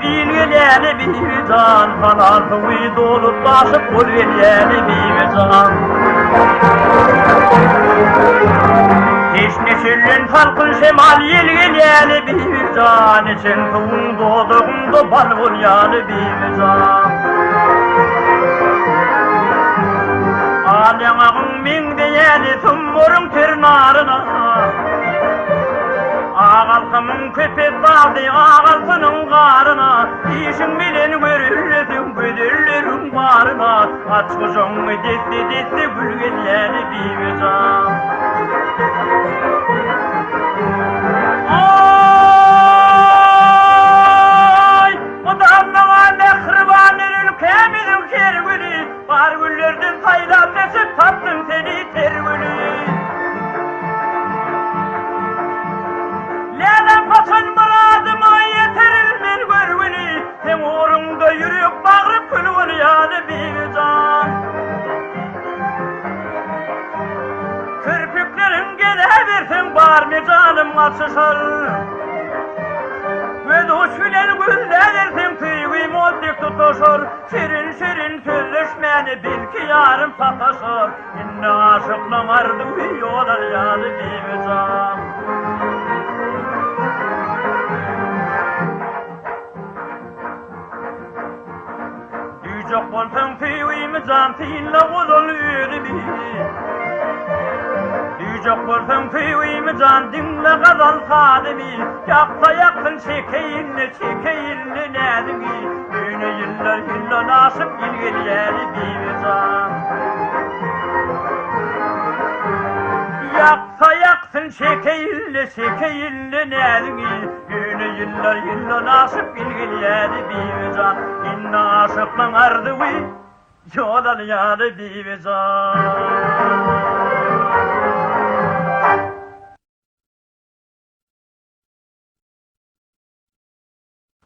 ilgileni bir can, kanatı dolup taşıp kul vereni bir can. Teşneşirlen halkın şemal ilgileni bir can, için tuğun doğduğunda bal vuryanı bir can. Alyanağın min deyeni tummurun tırnarına, ağalkımın köpet daldı ağaltının karına, işin bilen görürledim güdürlerin varına, aç kucağımı detti gülgelyeni bir can. Ay, odamına mehribanın ülkemizin kergülü, var güllerden sayla sesi tattın seni tergülü. Leylan kaçan muradıma yeterilmir görgülü, sen uğrunda yürüyüp bağırıp külgülü yani bir can. Kirpiklerin geleversin var mı canım açışır, ve doşviler güleversin tüygüym oldik tutuşur, şirin şirin sözleşmeni bil ki yarım sataşır, inne aşıkla vardı yolar yani bir can. Düjok bolsun tüygüym can tinle uzun yürümi, Düjok bolsun tüygüym can dinle gazal sadimi, yaksa yaksın çekeyinli nedimi, düğüne yıllar nasip ilgiliyeli bir can. Yaksa yaksın çekeyinli nedimi, düğüne yıllar nasip ilgiliyeli bir can. İnne aşıklan ardıvi, yolal yani bir can.